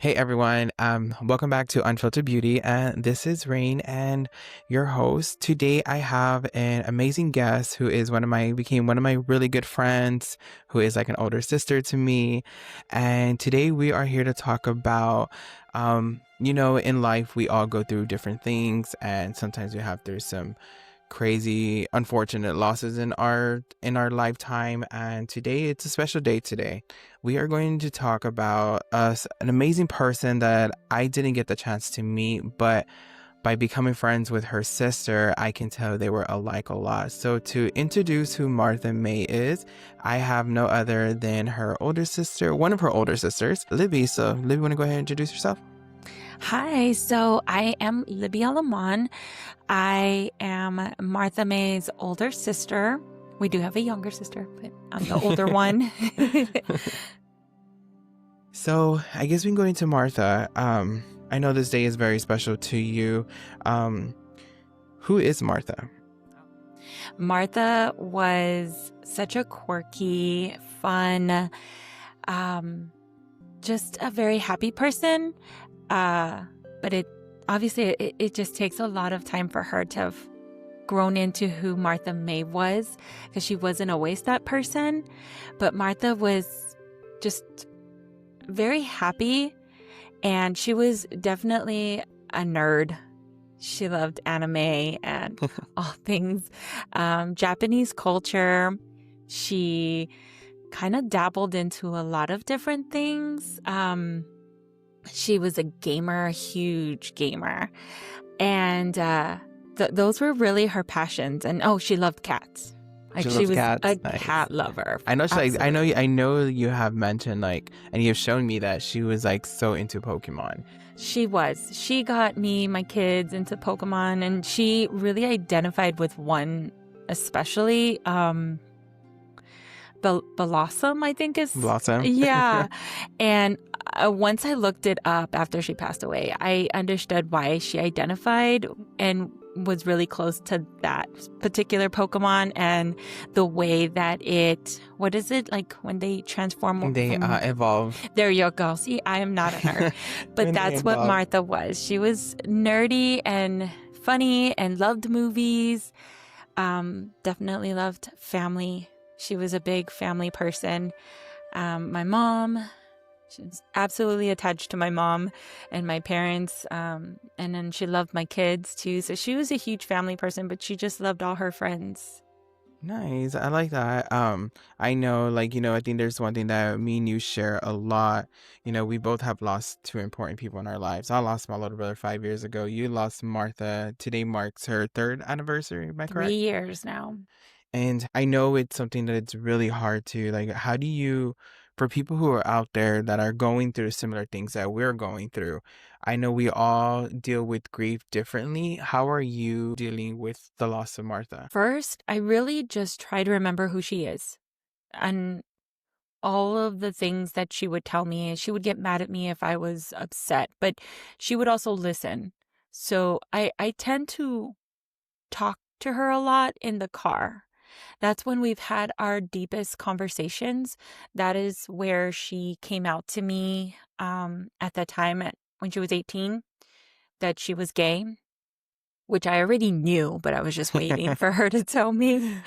Hey everyone, welcome back to Unfiltered Beauty, and this is Rain and your host. Today I have an amazing guest who is became one of my really good friends, who is like an older sister to me. And today we are here to talk about, in life we all go through different things, and sometimes we have through some crazy unfortunate losses in our lifetime. And today it's a special day. Today we are going to talk about an amazing person that I didn't get the chance to meet, but by becoming friends with her sister, I can tell they were alike a lot. So to introduce who Martha May is, I have no other than her older sister, one of her older sisters, Libby. So Libby, want to go ahead and introduce yourself? Hi, so I am Libby Aleman. I am Martha May's older sister. We do have a younger sister, but I'm the older one. So I guess we can go into Martha. I know this day is very special to you. Who is Martha? Martha was such a quirky, fun, just a very happy person. But it just takes a lot of time for her to have grown into who Martha May was, because she wasn't always that person. But Martha was just very happy, and she was definitely a nerd. She loved anime and all things Japanese culture. She kind of dabbled into a lot of different things. She was a gamer, a huge gamer. And those were really her passions. And she loved cats. She She loves was cats. a Nice. cat lover. I know Absolutely. I know you have mentioned and you've shown me that she was like so into Pokemon. She was. She got me, my kids, into Pokemon, and she really identified with one, especially Blossom, I think is. Blossom. Yeah. And once I looked it up after she passed away, I understood why she identified and was really close to that particular Pokemon, and the way that what is it, like when they transform They from. evolve. There you go. See, I am not a nerd, but When they that's what evolve. Martha was. She was nerdy and funny and loved movies. Definitely loved family. She was a big family person. My mom, she's absolutely attached to my mom and my parents. And then she loved my kids too. So she was a huge family person, but she just loved all her friends. Nice. I like that. I know, I think there's one thing that me and you share a lot. We both have lost two important people in our lives. I lost my little brother 5 years ago. You lost Martha. Today marks her third anniversary. Am I correct? 3 years now. And I know it's something that it's really hard to how do you, for people who are out there that are going through similar things that we're going through, I know we all deal with grief differently. How are you dealing with the loss of Martha? First, I really just try to remember who she is. And all of the things that she would tell me. She would get mad at me if I was upset, but she would also listen. So I tend to talk to her a lot in the car. That's when we've had our deepest conversations. That is where she came out to me at that time, when she was 18, that she was gay, which I already knew, but I was just waiting for her to tell me.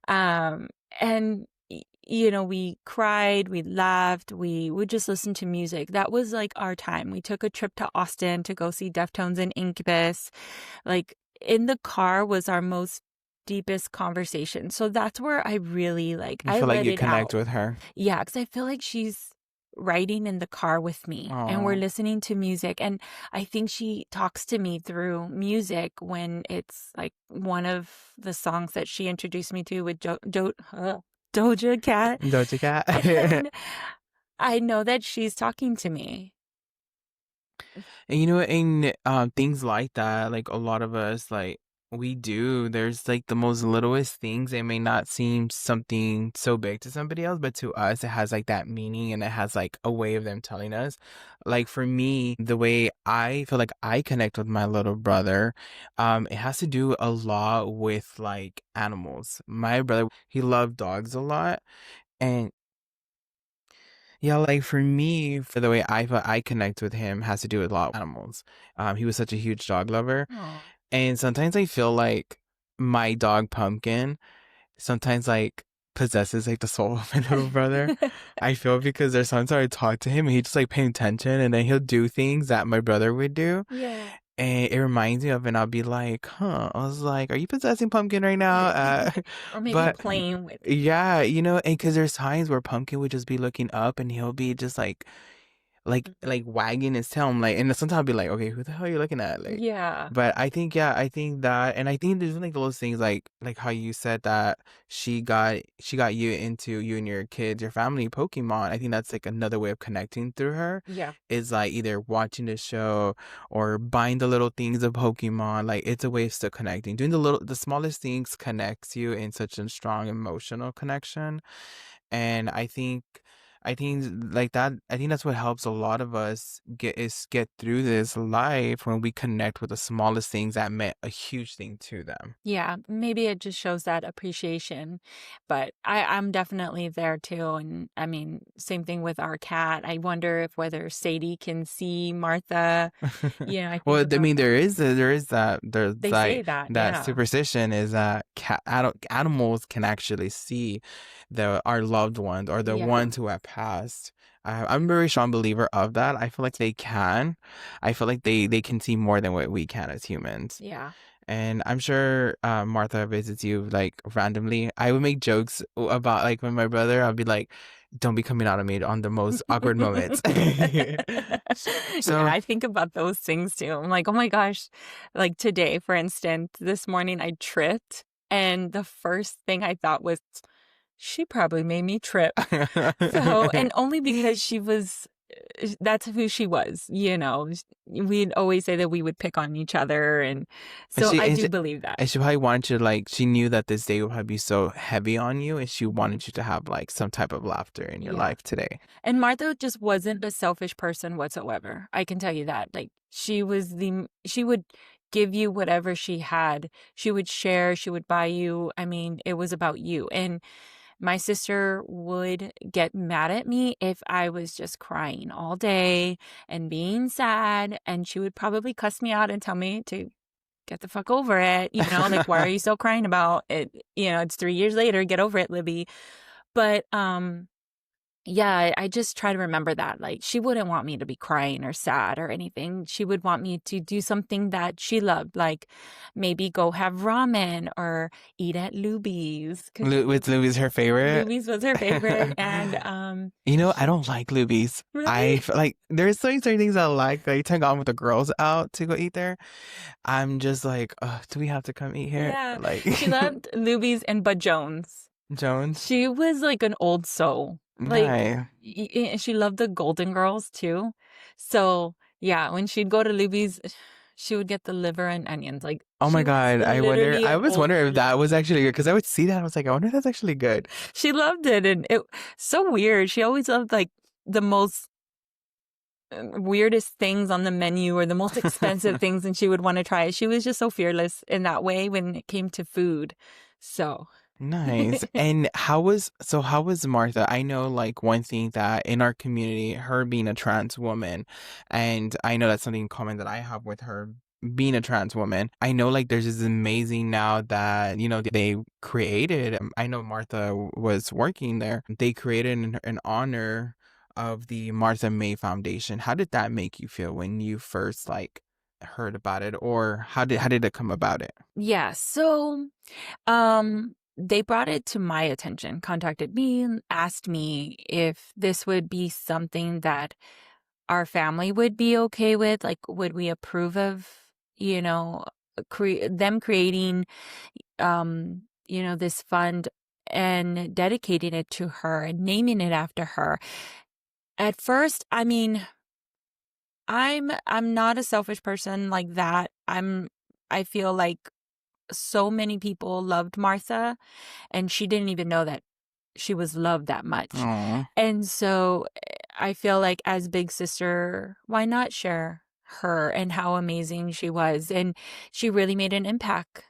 And we cried, we laughed, we would just listen to music. That was like our time. We took a trip to Austin to go see Deftones and Incubus. Like, in the car was our most deepest conversation. So that's where I really You I feel like let you it connect out. with her. Yeah, because I feel like she's riding in the car with me, and we're Oh, listening to music. And I think she talks to me through music when it's like one of the songs that she introduced me to with Doja Cat. Doja Cat. And I know that she's talking to me. And in things like that, like a lot of us, we do, there's like the most littlest things. It may not seem something so big to somebody else, but to us, it has like that meaning, and it has like a way of them telling us. Like for me, the way I feel like I connect with my little brother, it has to do a lot with like animals. My brother, he loved dogs a lot. And Yeah, like for me, for the way I connect with him has to do with a lot of animals. He was such a huge dog lover, Oh. and sometimes I feel like my dog Pumpkin sometimes like possesses like the soul of my little brother. I feel because there's sometimes I talk to him and he just like paying attention and then he'll do things that my brother would do. Yeah. And it reminds me of, and I'll be like, huh. I was like, are you possessing Pumpkin right now? Or maybe But playing with it. yeah, and because there's times where Pumpkin would just be looking up and he'll be just like wagging his tail. I'm like, and sometimes I'll be like, okay, who the hell are you looking at? Like, Yeah. but I think, yeah, I think that, and I think there's like those things like how you said that she got you and your kids, your family, Pokemon. I think that's like another way of connecting through her Yeah. is like either watching the show or buying the little things of Pokemon. Like it's a way of still connecting. Doing the smallest things connects you in such a strong emotional connection. And I think like that I think that's what helps a lot of us get through this life when we connect with the smallest things that meant a huge thing to them. Yeah, maybe it just shows that appreciation, but I'm definitely there too, and I mean, same thing with our cat. I wonder if whether Sadie can see Martha. I think Well, I about mean, that. there is there's They say like that, that yeah. superstition is that animals can actually see our loved ones or the Yeah, ones who have passed. I'm a very strong believer of that. I feel like they can. I feel like they can see more than what we can as humans. yeah. And I'm sure Martha visits you like randomly. I would make jokes about like when my brother, I'll be like, don't be coming out of me on the most awkward moments. Yeah, So I think about those things too. I'm like, "Oh my gosh." Like today, for instance, this morning I tripped, and the first thing I thought was, "She probably made me trip." So, and only because she was that's who she was, you know? We'd always say that we would pick on each other, and and so she I and do she, believe that. and she probably wanted you to like she knew that this day would probably be so heavy on you and she wanted you to have like some type of laughter in your Yeah. life today. And Martha just wasn't a selfish person whatsoever. I can tell you that. Like she would give you whatever she had. She would share, she would buy you. I mean, it was about you. And my sister would get mad at me if I was just crying all day and being sad, and she would probably cuss me out and tell me to get the fuck over it, like why are you still crying about it? It's 3 years later, get over it, Libby. But yeah, I just try to remember that. Like, she wouldn't want me to be crying or sad or anything. She would want me to do something that she loved, like maybe go have ramen or eat at Luby's because With Louis her favorite. Luby's was her favorite. And I don't like Luby's. I really, feel like there's certain things I like. Like, tend on with the girls out to go eat there. I'm just like, do we have to come eat here? yeah, Like, she loved Luby's and Bud Jones. Jones? She was like an old soul. Like, Nice. she loved the Golden Girls too. So, yeah, when she'd go to Luby's, she would get the liver and onions. Like, Oh my she was God. literally I an was old wondering if that lady. was actually good because I would see that. I was like, I wonder if that's actually good. She loved it, and it so weird. She always loved like the most weirdest things on the menu or the most expensive things, and she would want to try it. She was just so fearless in that way when it came to food. So, Nice. And how was Martha? I know like one thing that in our community, her being a trans woman, and I know that's something common that I have with her being a trans woman. I know like there's this amazing now that, they created, I know Martha was working there. They created an honor of the Martha May Foundation. How did that make you feel when you first like heard about it, or how did it come about it? yeah. So, they brought it to my attention, contacted me, and asked me if this would be something that our family would be okay with. Like, would we approve of, you know, them creating, this fund and dedicating it to her and naming it after her. At first, I mean, I'm not a selfish person like that. I feel like so many people loved Martha, and she didn't even know that she was loved that much. Oh, And so I feel like as big sister, why not share her and how amazing she was? And she really made an impact,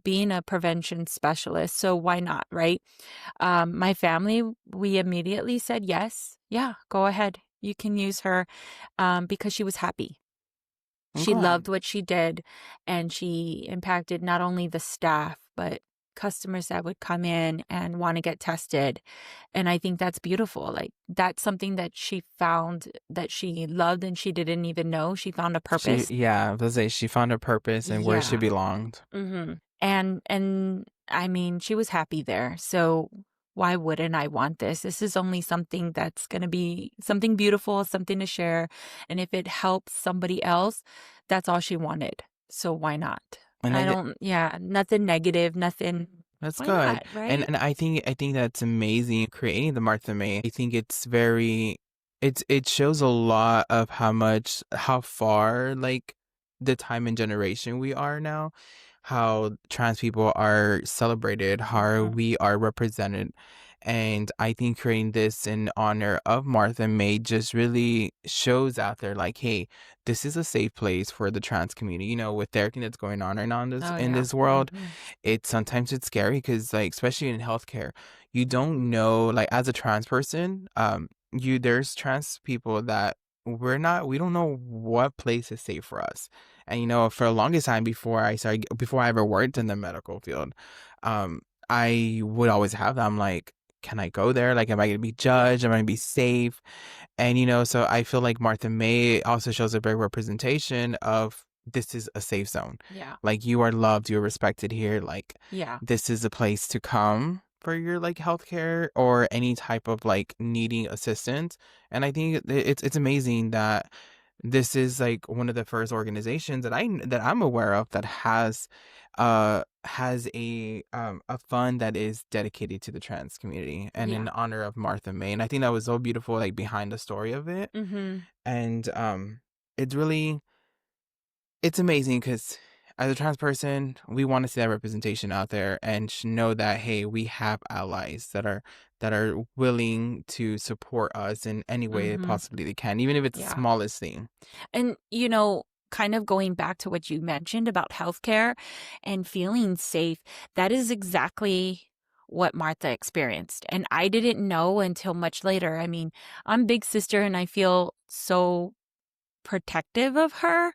being a prevention specialist. So why not, right? My family, we immediately said, yes, yeah, go ahead. You can use her because she was happy. She Okay. loved what she did, and she impacted not only the staff, but customers that would come in and want to get tested. And I think that's beautiful. Like, that's something that she found that she loved and she didn't even know. She found a She, purpose. yeah, let's say she found her purpose and where she Yeah. belonged. And I mean, she was happy there. So why wouldn't I want this? This is only something that's going to be something beautiful, something to share. And if it helps somebody else, that's all she wanted. So why not? And I I, don't, yeah, nothing negative, nothing. that's Why good. not? Right? And I think that's amazing creating the Martha May. I think it's very it shows a lot of how far like the time and generation we are now, how trans people are celebrated, how Mhm. we are represented. And I think creating this in honor of Martha May just really shows out there like, hey, this is a safe place for the trans community. With everything that's going on right now in this Oh, in yeah. this world, Hmm. it's scary because like especially in healthcare, you don't know like as a trans person, you there's trans people that we don't know what place is safe for us. And for the longest time before I ever worked in the medical field, um I would always have that. I'm like, can I go there? Like, am I gonna be Yeah. judged? Am I gonna be safe? And so I feel like Martha May also shows a big representation of this is a safe zone. Yeah. Like, you are loved, you're respected here. Like, Yeah. this is a place to come for your like healthcare or any type of like needing assistance. And I think it's amazing that this is like one of the first organizations that I'm aware of that has a fund that is dedicated to the trans community and Yeah. in honor of Martha May. And I think that was so beautiful, like behind the story of it. Hmm. And it's really it's amazing because as a trans person, we want to see that representation out there and know that hey, we have allies that are willing to support us in any way Hmm. possibly they can, even if it's the Yeah. smallest thing. And, kind of going back to what you mentioned about healthcare and feeling safe, that is exactly what Martha experienced. And I didn't know until much later. I mean, I'm big sister and I feel so protective of her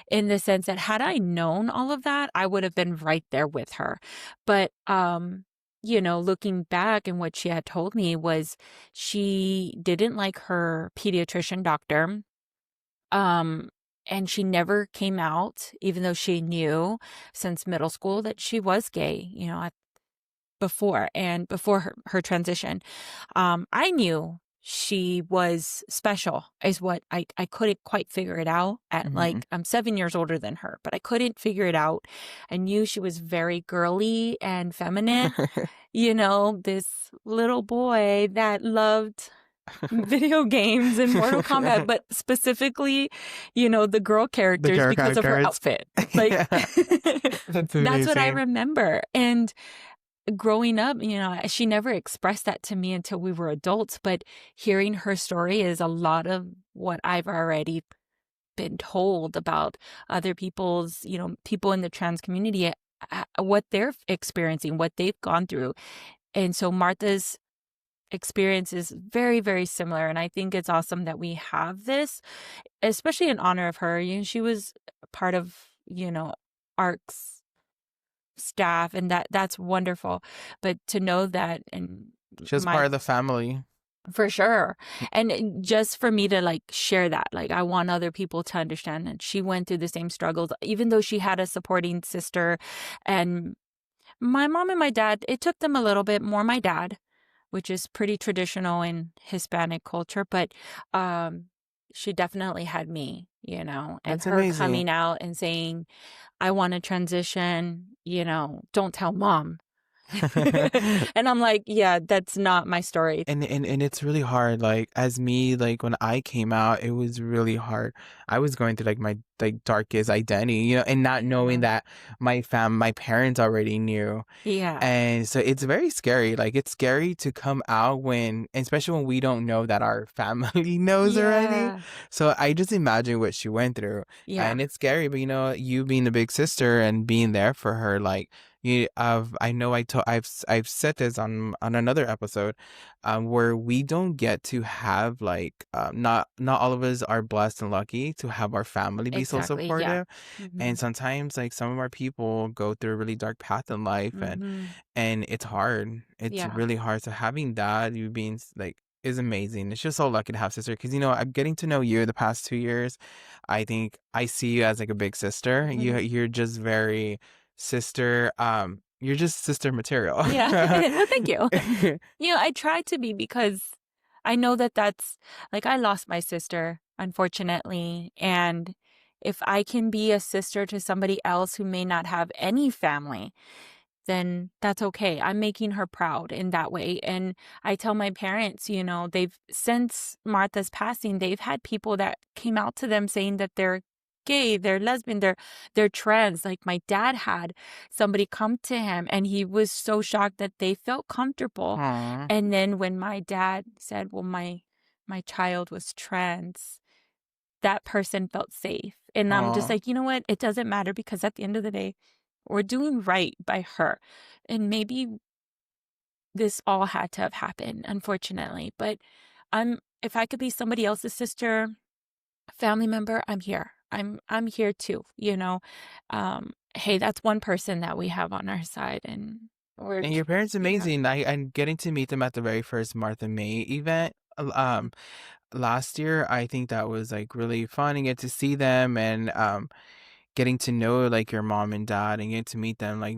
in the sense that had I known all of that, I would have been right there with her. But, looking back and what she had told me was she didn't like her pediatrician doctor. Um, and she never came out, even though she knew since middle school that she was gay, before her transition. I knew she was special, is what I couldn't quite figure it out at Hmm. like, I'm 7 years older than her, but I couldn't figure it out. I knew she was very girly and feminine, this little boy that loved video games and Mortal Kombat, but specifically, the girl The characters girl because of her characters. outfit. Like, Yeah, that's that's what I amazing. remember. And growing up, she never expressed that to me until we were adults, but hearing her story is a lot of what I've already been told about other people's, people in the trans community, what they're experiencing, what they've gone through. And so Martha's experience is very, very similar. And I think it's awesome that we have this, especially in honor of her. She was part of, ARC's staff, and that's wonderful. But to know that, and She was my part of the family. for sure. And just for me to like share that, like I want other people to understand that she went through the same struggles, even though she had a supporting sister. And my mom and my dad, it took them a little bit more, my dad, which is pretty traditional in Hispanic culture, but she definitely had me, and That's her amazing. coming out and saying, I want to transition, don't tell mom. And I'm like, yeah, that's not my story. And it's really hard. Like as me, like when I came out, it was really hard. I was going through like my like darkest identity, and not knowing Yeah. that my parents already knew. Yeah. And so it's very scary. Like it's scary to come out when, especially when we don't know that our family knows already. Yeah. So I just imagine what she went through, Yeah. and it's scary. But you being the big sister and being there for her, like I know I've said this on another episode, where we don't get to have like not all of us are blessed and lucky to have our family be so Exactly. Yeah. supportive. Mm-hmm. And sometimes like some of our people go through a really dark path in life, Mm-hmm. and it's hard. It's Yeah. really hard. So having that, you being like, is amazing. It's just so lucky to have sister because I'm getting to know you the past 2 years. I think I see you as like a big sister. You're just very sister. You're just sister material. Yeah. No, thank you. I try to be because I know that that's like I lost my sister, unfortunately. And if I can be a sister to somebody else who may not have any family, then that's okay. I'm making her proud in that way. And I tell my parents, they've since Martha's passing, they've had people that came out to them saying that they're gay, they're lesbian, they're trans. Like my dad had somebody come to him and he was so shocked that they felt comfortable. Aw. And then when my dad said, well, my child was trans, that person felt safe. And I'm just Aw. like, you know what? It doesn't matter because at the end of the day, we're doing right by her. And maybe this all had to have happened, unfortunately. But if I could be somebody else's sister, family member, I'm here. I'm here too. Hey, that's one person that we have on our side and we're And your parents yeah. amazing. I'm getting to meet them at the very first Martha May event. Mhm. Last year, I think that was like really fun and get to see them, and getting to know like your mom and dad and get to meet them, like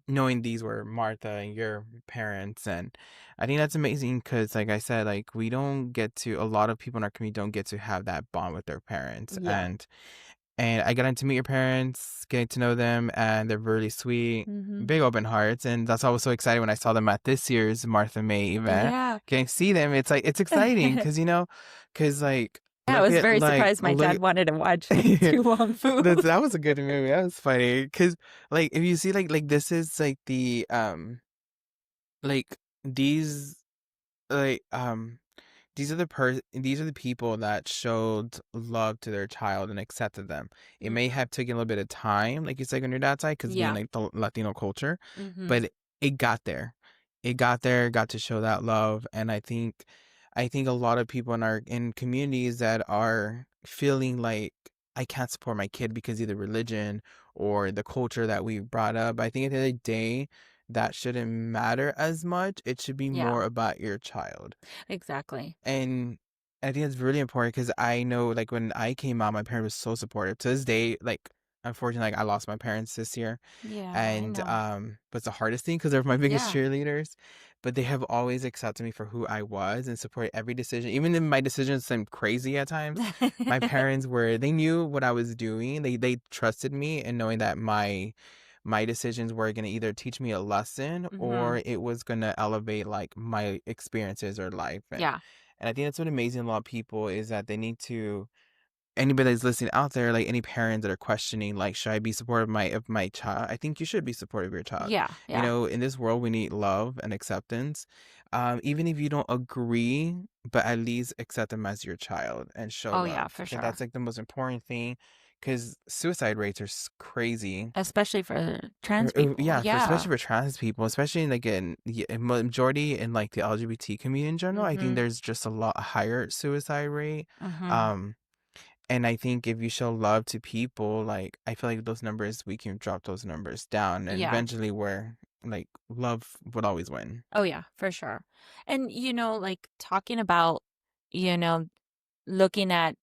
knowing these were Martha and your parents. And I think that's amazing because like I said, like we don't get to, a lot of people in our community don't get to have that bond with their parents. Yeah. And I got to meet your parents, getting to know them, and they're really sweet, Hmm. big open hearts. And that's why I was so excited when I saw them at this year's Martha May event. Yeah. Getting to see them, it's like, it's exciting because, because like, Yeah, I look was at very like, surprised my look, dad wanted to watch Tu Wong Fu. that was a good movie. That was funny because, like, if you see, like this is like the like these like these are the people that showed love to their child and accepted them. It may Yeah. have taken a little bit of time, like you said, on your dad's side, because being Yeah. like the Latino culture, Hmm. but it got there. It got there, got to show that love. And I think a lot of people in communities that are feeling like I can't support my kid because either religion or the culture that we brought up. I think at the end of the day, that shouldn't matter as much. It should be Yeah, more about your child. exactly. And I think it's really important because I know, like, when I came out, my parents were so supportive. To this day, like, unfortunately, like, I lost my parents this year, Yeah, I and know. but it's the hardest thing because they're my biggest Yeah. cheerleaders. But they have always accepted me for who I was and supported every decision, even if my decisions seemed crazy at times. My parents they knew what I was doing. They trusted me, and knowing that my decisions were going to either teach me a lesson Hmm. or it was going to elevate like my experiences or life. and Yeah. and I think that's what amazing a lot of people is that they need to, anybody that's listening out there, like any parents that are questioning, like, should I be supportive of my child? I think you should be supportive of your child. Yeah. Yeah. In this world, we need love and acceptance. Even if you don't agree, but at least accept them as your child and show Oh, yeah, love. for I think that's sure. like the most important thing because suicide rates are crazy. Especially for trans people. Yeah, Yeah. especially for trans people, especially in like in majority in like the LGBT community in general, I think Mhm. there's just a lot higher suicide rate. Mhm. Um, and I think if you show love to people, like I feel like those numbers, we can drop those numbers down, and Yeah. eventually where like love would always win. Oh, yeah, for sure. And like talking about, you know, looking at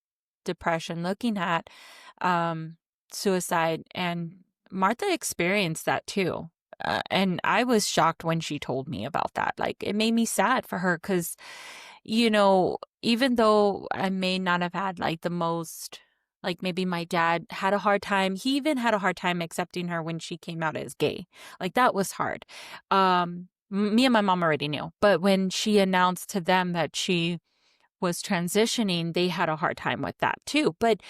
depression, looking at um suicide, and Martha experienced that too. And I was shocked when she told me about that. Like it made me sad for her cuz even though I may not have had like the most Like maybe my dad had a hard time. He even had a hard time accepting her when she came out as gay. Like that was hard. Me and my mom already knew, but when she announced to them that she was transitioning, they had a hard time with that too. But,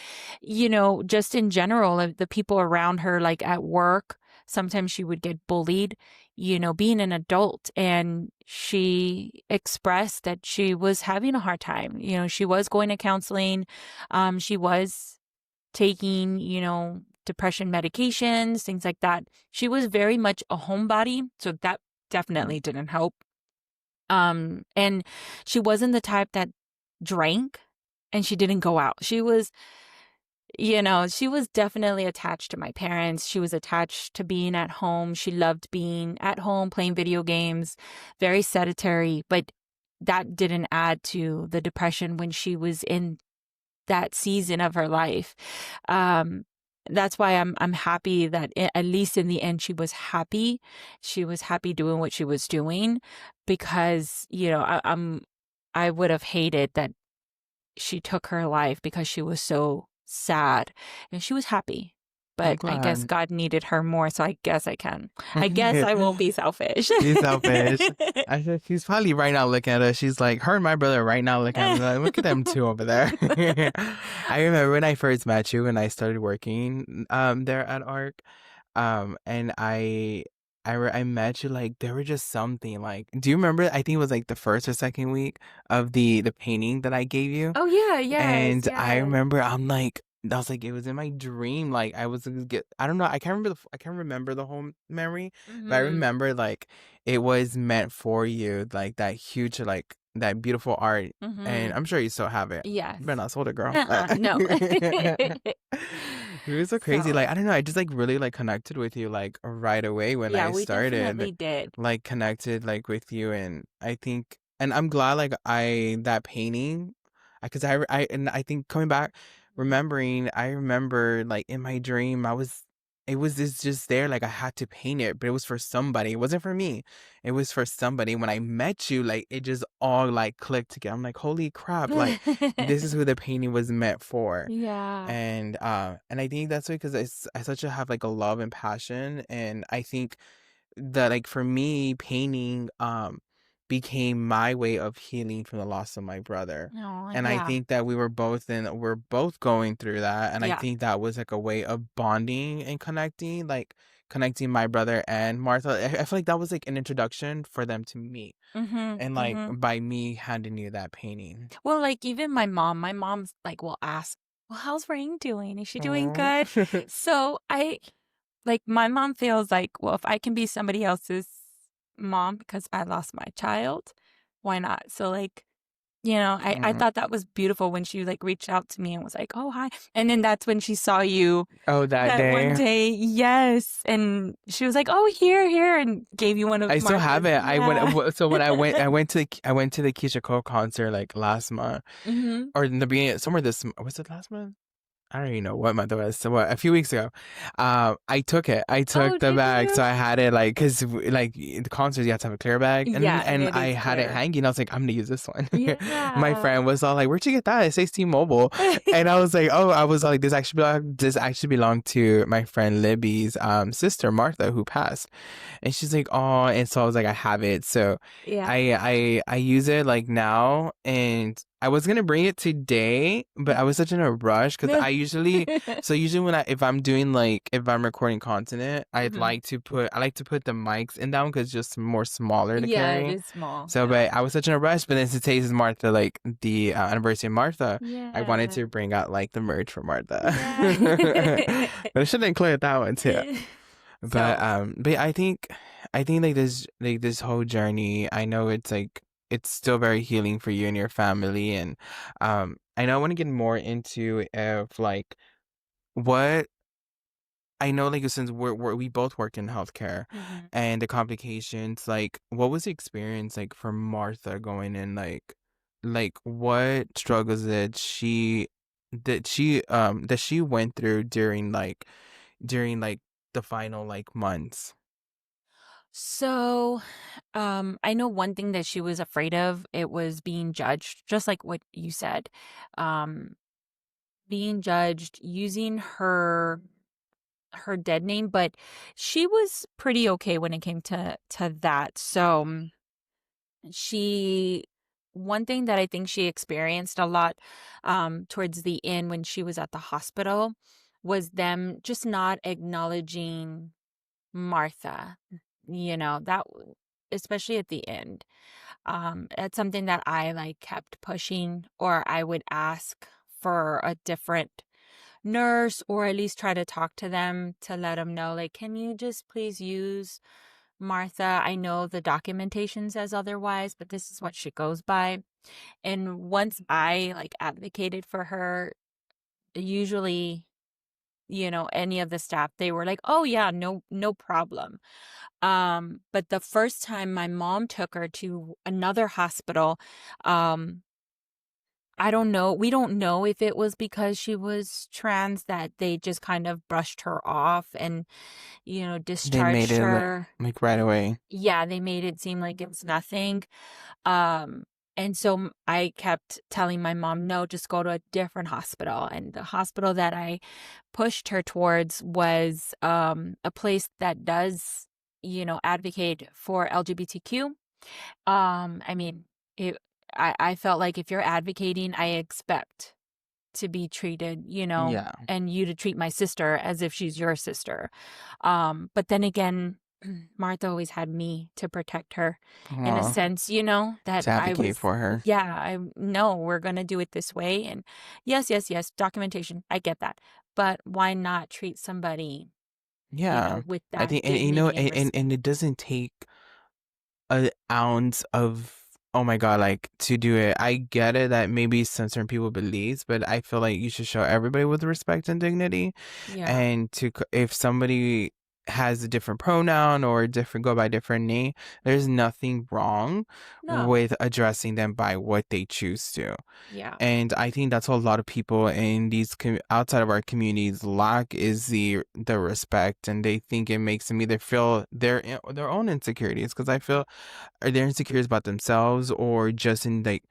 just in general, the people around her, like at work, sometimes she would get bullied, being an adult. And she expressed that she was having a hard time. She was going to counseling. She was taking, depression medications, things like that. She was very much a homebody. So that definitely didn't help. And she wasn't the type that drank and she didn't go out. She was definitely attached to my parents. She was attached to being at home. She loved being at home, playing video games, very sedentary, but that didn't add to the depression when she was in that season of her life. That's why I'm happy that at least in the end she was happy. She was happy doing what she was doing because I would have hated that she took her life because she was so sad and she was happy. I'm But I guess glad. God needed her more, so I guess I can. I guess I won't be selfish. She's selfish. I said she's probably right now looking at us. She's like, her and my brother right now looking at me like, look at them two over there. I remember when I first met you and I started working there at ARC. And I met you like there were just something like, do you remember? I think it was like the first or second week of the painting that I gave you. Oh yeah, yes, And I yes. remember I was like, it was in my dream. Like I was gonna get, I don't know. I can't remember the whole memory, but I Mhm. remember like it was meant for you, like that huge, like that beautiful art. And Mhm. I'm sure you still have it. You better Yes. not sold it, girl. No. It was so crazy. Like, So, I don't know. I just like really like connected with you like right away when yeah, I we started, definitely did. like connected like with you. And I think, and I'm glad like that painting, because and I think coming back, remembering, I remember like in my dream, it was just there. Like I had to paint it, but it was for somebody. It wasn't for me. It was for somebody. When I met you, like it just all like clicked together. I'm like, holy crap. Like this is who the painting was meant for. Yeah. And I think that's because I such a have like a love and passion, and I think that like for me painting became my way of healing from the loss of my brother. Oh, And I yeah. think that we're both going through that, and I Yeah. think that was like a way of bonding and connecting, like connecting my brother and Martha. I feel like that was like an introduction for them to meet, Mhm. and like Mhm. by me handing you that painting. Well, like even my mom's like will ask, "Well, how's Rain doing? Is she doing Aw. good?" So my mom feels like, well, if I can be somebody else's mom because I lost my child, why not? So I Aw. thought that was beautiful when she like reached out to me and was like, "Oh, hi." And then that's when she saw you Oh, that that one day. day. Yes. And she was like, "Oh, here," and gave you one of I still have Martha's. it. Yeah. So when I went to the Keisha Cole concert like last month, Mhm. or in the beginning, somewhere was it last month? I don't even know what month it was. So what, a few weeks ago, I took it. I Oh, took the did bag, so you? I had it like, cause like the concerts you have to have a clear bag, Yeah, and and it I is had it clear. hanging. I was like, I'm gonna use this one. My Yeah. friend was all like, "Where'd you get that?" It says T-Mobile, and I was like, "Oh," I was like, this actually belonged to my friend Libby's sister Martha, who passed." And she's like, "Oh," and so I was like, "I have it." So Yeah. I use it like now, and I was gonna bring it today, but I was such in a rush because usually when if I'm recording content, Mhm. I like to put the mics in down because it's just more smaller to Yeah, it carry. is small. So, Yeah. but I was such in a rush. But then since today's Martha, like the anniversary of Martha, I wanted Yeah. to bring out like the merch for Martha, Yeah. but I should include that one too. So, But I think like this whole journey, I know it's like it's still very healing for you and your family. And I know I want to get more into of like what I know, like since we both work in healthcare, mhm. and the complications, like what was the experience like for Martha going in, like what struggles that she went through during like the final like months. So, I know one thing that she was afraid of, it was being judged, just like what you said. Um, being judged using her dead name, but she was pretty okay when it came to that. So she one thing that I think she experienced a lot towards the end when she was at the hospital was them just not acknowledging Martha. That especially at the end. It's something that I like kept pushing, or I would ask for a different nurse, or at least try to talk to them to let them know, like, can you just please use Martha? I know the documentation says otherwise, but this is what she goes by. And once I like advocated for her, usually, any of the staff, they were like, oh yeah, no problem. But the first time my mom took her to another hospital, um, I don't know. We don't know if it was because she was trans that they just kind of brushed her off and, They made discharged it her. like right away. Yeah, they made it seem like it was nothing. Um, and so I kept telling my mom, no, just go to a different hospital. And the hospital that I pushed her towards was a place that does, advocate for LGBTQ. I mean, it, I felt like if you're advocating, I expect to be treated, Yeah. and you to treat my sister as if she's your sister. But then again, Martha always had me to protect her in a Oh, sense, that to I advocate was, for her. yeah, I know we're going to do it this way. And yes, yes, yes, documentation. I get that. But why not treat somebody, Yeah. with I that think, and dignity and and respect? it doesn't take an ounce of, oh my God, like to do it. I get it that maybe some certain people believes, but I feel like you should show everybody with respect and dignity. Yeah. And if somebody has a different pronoun or different go by different name, there's nothing wrong No. with addressing them by what they choose to. Yeah. And I think that's what a lot of people in these outside of our communities lack is the respect, and they think it makes them either feel their own insecurities, because I feel are they insecure about themselves or just in like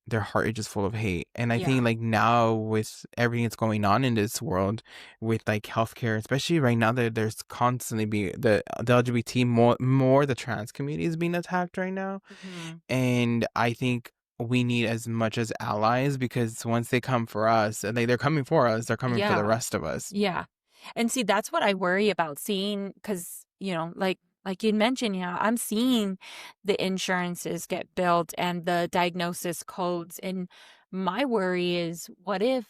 their heart is just full of hate. And I Yeah. think like now with everything that's going on in this world with like healthcare, especially right now that there's constantly the LGBT more the trans community is being attacked right now. Hmm. And I think we need as much as allies, because once they come for us, and they're coming for us, they're coming for the Yeah. rest of us. Yeah. And see, that's what I worry about seeing because, like you mentioned, I'm seeing the insurances get billed and the diagnosis codes. And my worry is what if,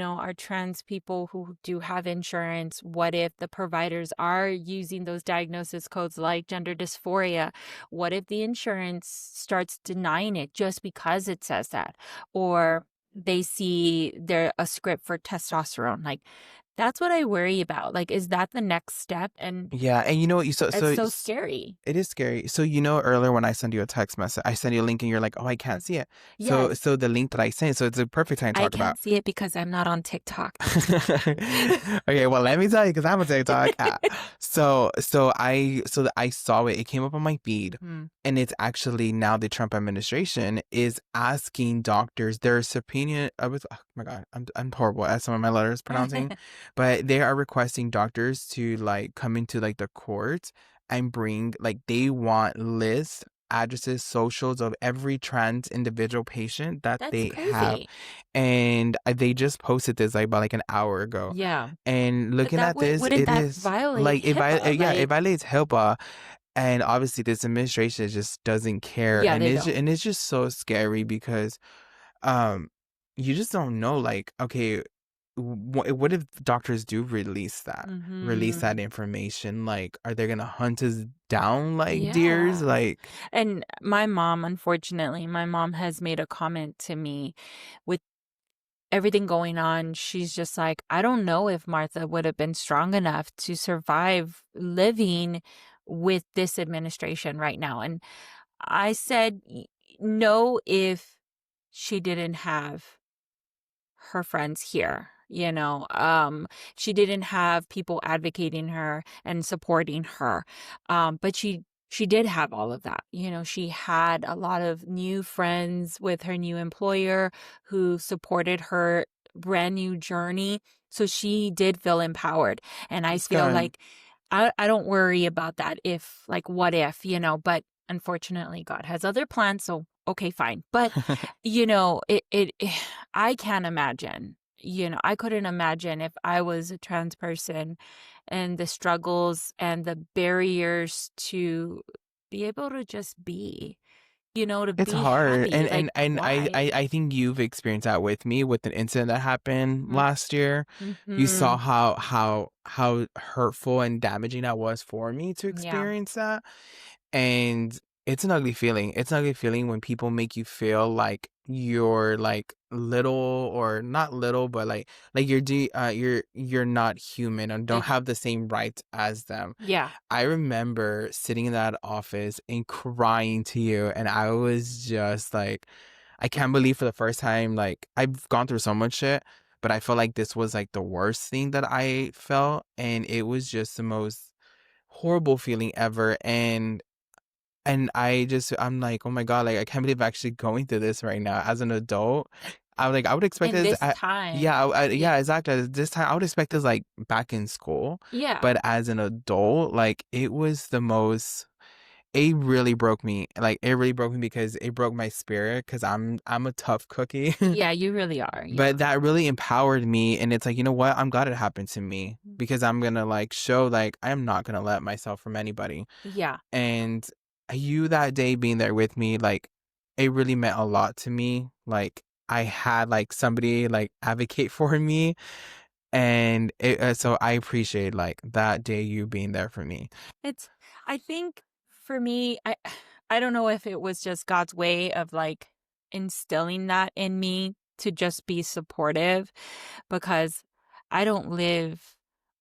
our trans people who do have insurance, what if the providers are using those diagnosis codes like gender dysphoria? What if the insurance starts denying it just because it says that? Or they see there a script for testosterone. Like that's what I worry about. Like, is that the next step? And Yeah, and you know what, it's so scary. it is scary. So earlier when I send you a text message, I send you a link and you're like, "Oh, I can't see it." So Yes, the link that I sent, so it's a perfect time to I talk about. can't see it because I'm not on TikTok. Okay, well, let me tell you, because I'm a TikTok. So I saw it. It came up on my feed, Hmm. and it's actually now the Trump administration is asking doctors their opinion. Oh my God, I'm horrible at some of my letters pronouncing, but they are requesting doctors to like come into like the court and bring like they want lists, addresses, socials of every trans individual patient that That's they have. crazy. And they just posted this like about like an hour ago. Yeah. And But looking that at this, wouldn't it that is violate like HIPAA? yeah, it Like, violates HIPAA. And obviously this administration just doesn't care. yeah, And they don't. it's just so scary because um you just don't know, like, okay, what if doctors do release Hmm. that information? Like, are they gonna hunt us down like deers? Yeah. Like, And my mom, unfortunately, my mom has made a comment to me with everything going on. She's just like, I don't know if Martha would have been strong enough to survive living with this administration right now. And I said, no, if she didn't have her friends here. She didn't have people advocating her and supporting her. But she did have all of that. She had a lot of new friends with her new employer who supported her brand new journey. So she did feel empowered. And I That's feel good. like I don't worry about that if, like, what if, but unfortunately God has other plans. So, okay, fine. But, I can't imagine, I couldn't imagine if I was a trans person and the struggles and the barriers to be able to just be, to It's be hard, happy. and Like, why? I think you've experienced that with me with an incident that happened last year. You saw Mm-hmm. how hurtful and damaging that was for me to Yeah. experience that, and it's an ugly feeling. It's an ugly feeling when people make you feel like you're like little or not little, but like you're not human and don't It, have the same rights as them. yeah. I remember sitting in that office and crying to you, and I was just like, I can't believe for the first time, like, I've gone through so much shit, but I felt like this was like the worst thing that I felt, and it was just the most horrible feeling ever. And I'm like, oh my God, like, I can't believe I'm actually going through this right now as an adult. I would expect In this. this time. Yeah, Yeah. yeah, exactly. This time, I would expect this like back in school, Yeah. but as an adult, like, it was the most. It really broke me. Like, it really broke me because it broke my spirit. Because I'm a tough cookie, Yeah, you really are. but Yeah. that really empowered me. And it's like, you know what? I'm glad it happened to me because I'm gonna like show like I am not gonna let myself from anybody. Yeah. And you that day being there with me, like, it really meant a lot to me. Like, I had like somebody like advocate for me, and so I appreciate like that day you being there for me. It's I think for me, I don't know if it was just God's way of, like, instilling that in me to just be supportive, because I don't live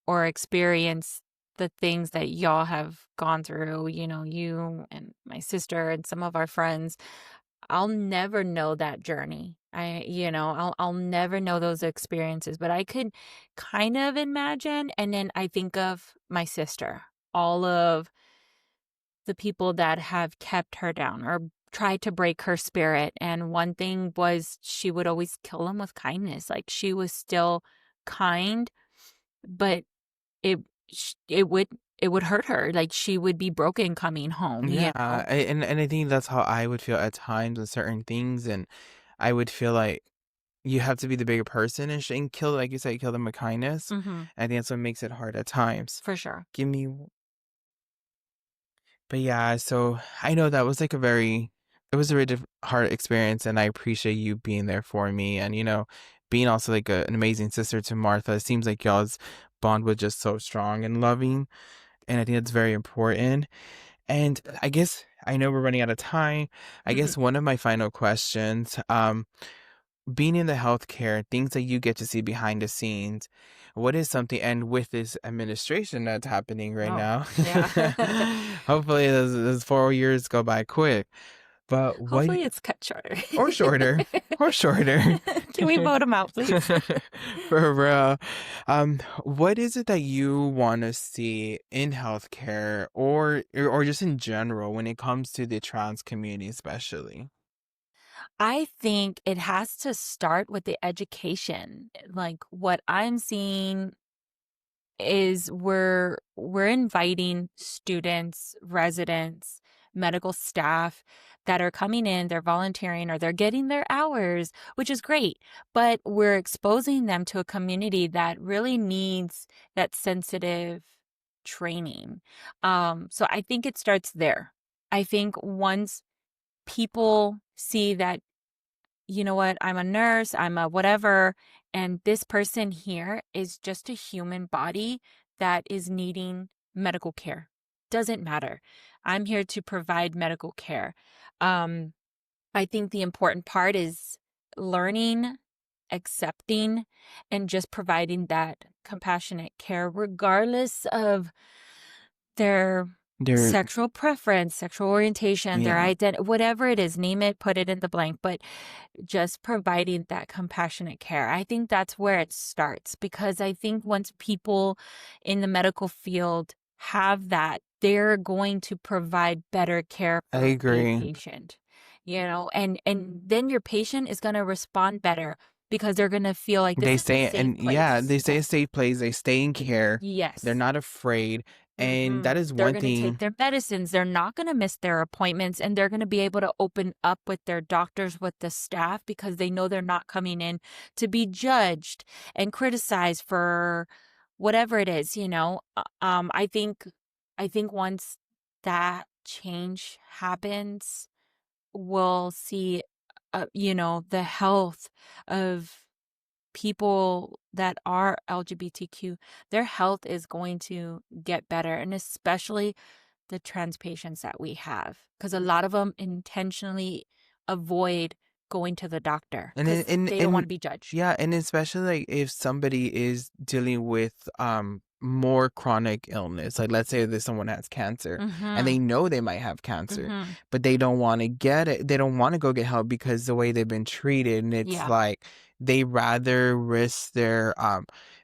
or experience the things that y'all have gone through, you and my sister and some of our friends. I'll never know that journey. I'll never know those experiences, but I could kind of imagine. And then I think of my sister, all of the people that have kept her down or tried to break her spirit. And one thing was she would always kill them with kindness. Like, she was still kind, but it it would hurt her. Like, she would be broken coming home, Yeah, you know. and I think that's how I would feel at times with certain things, and I would feel like you have to be the bigger person and kill, like you said, kill them with kindness. Mhm. I think that's what makes it hard at times. For sure. Give me, but yeah, so I know that was like it was a very hard experience, and I appreciate you being there for me, and being also like an amazing sister to Martha. It seems like y'all's bond was just so strong and loving, and I think that's very important. And I guess I know we're running out of time. I Mhm. guess one of my final questions, being in the healthcare, things that you get to see behind the scenes, what is something, and with this administration that's happening right Oh, now, yeah. hopefully those 4 years go by quick. But what, Hopefully it's cut shorter. or shorter, or shorter. Can we vote him out, please? For real. What is it that you want to see in healthcare or just in general when it comes to the trans community, especially? I think it has to start with the education. Like, what I'm seeing is we're inviting students, residents, medical staff that are coming in, they're volunteering or they're getting their hours, which is great, but we're exposing them to a community that really needs that sensitive training. So I think it starts there. I think once people see that, you know what, I'm a nurse, I'm a whatever, and this person here is just a human body that is needing medical care. Doesn't matter. I'm here to provide medical care. Um, I think the important part is learning, accepting, and just providing that compassionate care, regardless of their There, sexual preference, sexual orientation, their yeah, identity, whatever it is, name it, put it in the blank. But just providing that compassionate care. I think that's where it starts, because I think once people in the medical field have that, they're going to provide better care I for a agree. patient, and then your patient is going to respond better. because they're going to feel like this They is a stay safe and yeah, place. they stay a safe place, they stay in care, they're Yes. not afraid, and that is They're one gonna take thing. their medicines, they're not gonna miss their appointments, and they're gonna be able to open up with their doctors, with the staff, because they know they're not coming in to be judged and criticized for whatever it is, you know? I think once that change happens, we'll see, the health of people that are LGBTQ, their health is going to get better, and especially the trans patients that we have, because a lot of them intentionally avoid going to the doctor And because they don't want and to be judged. yeah, and especially like if somebody is dealing with more chronic illness, like let's say that someone has cancer and Mhm. they know they might have cancer, Mhm. but they don't want to get it, they don't want to go get help because the way they've been treated, and it's Yeah. like they rather risk their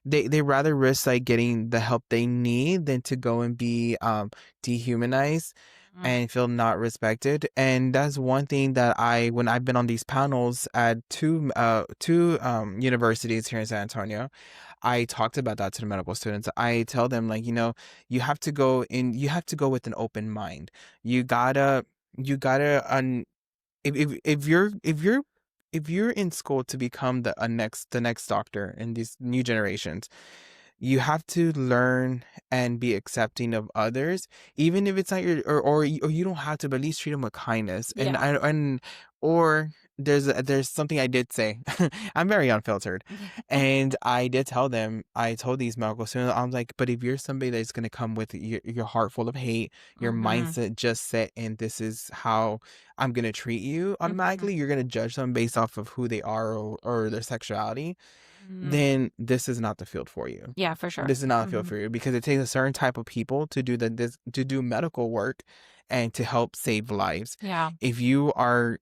they rather risk like getting the help they need than to go and be dehumanized Mhm. and feel not respected. And that's one thing that when I've been on these panels at two universities here in San Antonio, I talked about that to the medical students. I tell them, like, you have to go with an open mind. You gotta you gotta if you're in school to become the next doctor in these new generations, you have to learn and be accepting of others, even if it's not your, or you don't have to, but at least treat them with kindness. Yeah. Or there's something I did say. I'm very unfiltered, and I did tell them. I told these medical students, I'm like, but if you're somebody that's gonna come with your heart full of hate, your Mhm. mindset just set, and this is how I'm gonna treat you, Mhm. automatically you're gonna judge them based off of who they are, or their sexuality, Mhm. then this is not the field for you. Yeah, for sure. This is not a field Mhm. for you, because it takes a certain type of people to do to do medical work and to help save lives. Yeah. If you are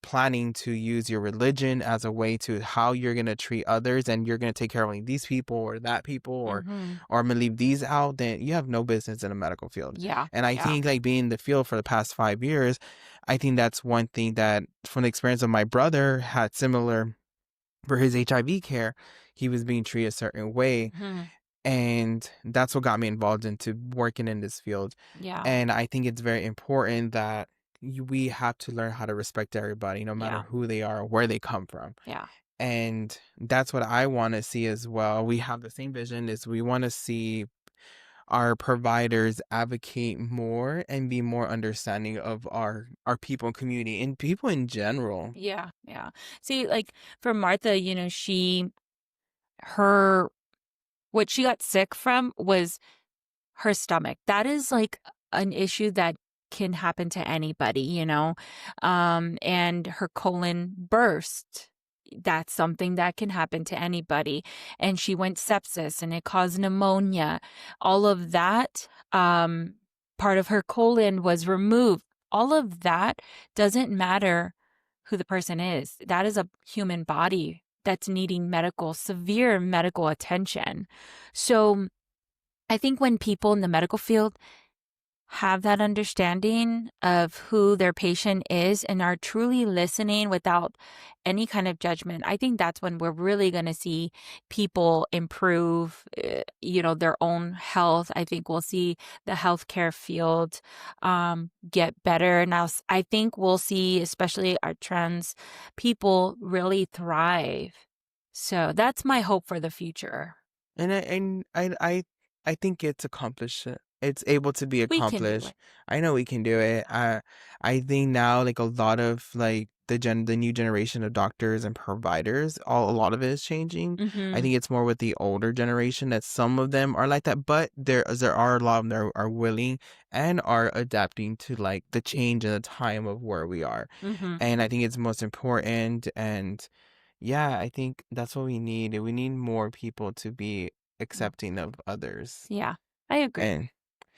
planning to use your religion as a way to how you're going to treat others, and you're going to take care of only these people or that people, Mhm. or I'm going to leave these out, then you have no business in a medical field. Yeah. And I Yeah. think, like, being in the field for the past 5 years, I think that's one thing that, from the experience of my brother, had similar for his HIV care. He was being treated a certain way, Mhm. and that's what got me involved into working in this field. Yeah. And I think it's very important that we have to learn how to respect everybody, no matter Yeah. who they are or where they come from. Yeah. And that's what I want to see as well. We have the same vision, is we want to see our providers advocate more and be more understanding of our people and community and people in general. Yeah. Yeah. See, like for Martha, her what she got sick from was her stomach. That is like an issue that can happen to anybody, and her colon burst. That's something that can happen to anybody. And she went sepsis and it caused pneumonia. All of that, part of her colon was removed. All of that doesn't matter who the person is. That is a human body that's needing severe medical attention. So, I think when people in the medical field have that understanding of who their patient is and are truly listening without any kind of judgment, I think that's when we're really going to see people improve, their own health. I think we'll see the healthcare field get better. Now, I think we'll see, especially our trans people, really thrive. So that's my hope for the future. And I think it's accomplished. It's able to be We can do accomplished. it. I know we can do it. I think now, like, a lot of, like, the new generation of doctors and providers, a lot of it is changing. I Mhm. think it's more with the older generation that some of them are like that, but there are a lot of them that are willing and are adapting to, like, the change in the time of where we are. Mhm. And I think it's most important. And yeah, I think that's what we need. We need more people to be Mm. accepting of others. Yeah, I agree. And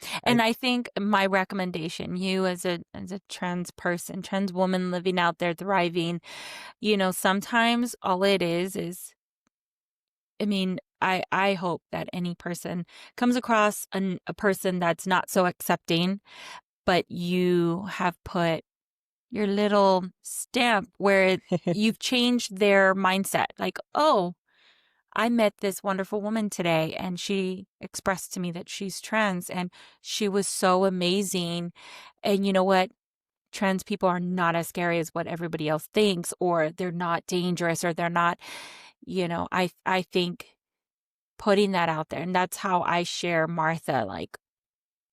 I And I think my recommendation, you as a trans person, trans woman living out there thriving, sometimes all it is I mean, I hope that any person comes across a person that's not so accepting, but you have put your little stamp where you've changed their mindset. Like, oh, I met this wonderful woman today and she expressed to me that she's trans and she was so amazing. And you know what? Trans people are not as scary as what everybody else thinks, or they're not dangerous, or they're not, I think putting that out there. And that's how I share Martha. Like,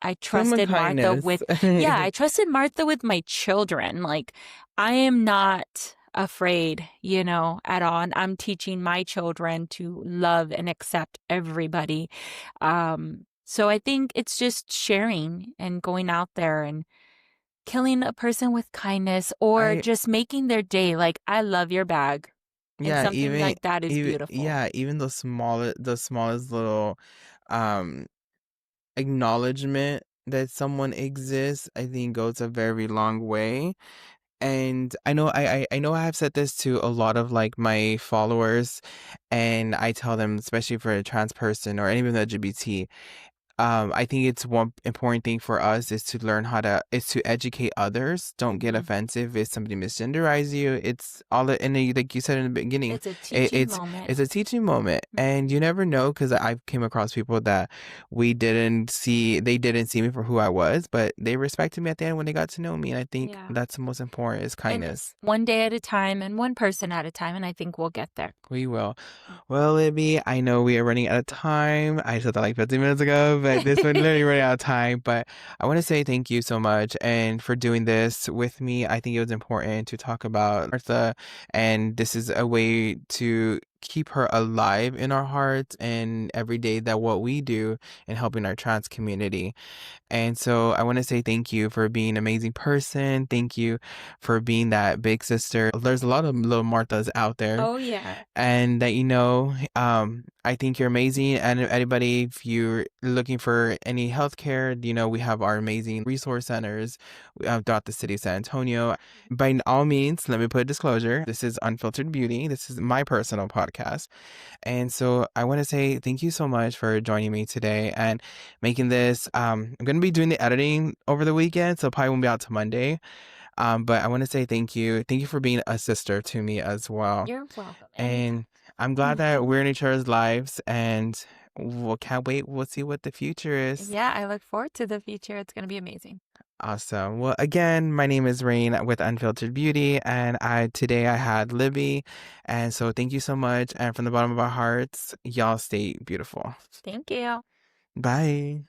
I Human trusted Martha kindness. with, yeah, I trusted Martha with my children. Like, I am not afraid, at all. And I'm teaching my children to love and accept everybody. So I think it's just sharing and going out there and killing a person with kindness or I just making their day. Like, I love your bag. And Yeah, something like that is even beautiful. yeah, even the smallest little um acknowledgement that someone exists, I think goes a very long way. And I know I have said this to a lot of like my followers, and I tell them, especially for a trans person or anyone LGBT, I think it's one important thing for us is to learn is to educate others. Don't get Mhm. offensive if somebody misgenderize you. It's all, like you said in the beginning, It's a it, teaching it's, moment. it's a teaching moment. And you never know, because I've came across people that they didn't see me for who I was, but they respected me at the end when they got to know me. And I think Yeah. that's the most important is And kindness. one day at a time and one person at a time. And I think we'll get there. We will. Well, Libby, I know we are running out of time. I said that like 15 minutes ago, but this one literally running out of time. But I want to say thank you so much and for doing this with me. I think it was important to talk about Martha, and this is a way to keep her alive in our hearts and every day that what we do in helping our trans community. And so I want to say thank you for being an amazing person. Thank you for being that big sister. There's a lot of little Marthas out there, Oh, yeah. and that I think you're amazing. And anybody, if you're looking for any healthcare, we have our amazing resource centers throughout the city of San Antonio. By all means, let me put a disclosure. This is Unfiltered Beauty. This is my personal podcast. And so I want to say thank you so much for joining me today and making this. I'm going to be doing the editing over the weekend, so it probably won't be out till Monday. But I want to say thank you. Thank you for being a sister to me as well. You're welcome. Anytime. And I'm glad that we're in each other's lives, and we can't wait. We'll see what the future is. Yeah, I look forward to the future. It's going to be amazing. Awesome. Well, again, my name is Rain with Unfiltered Beauty, and today I had Libby, and so thank you so much. And from the bottom of our hearts, y'all stay beautiful. Thank you. Bye.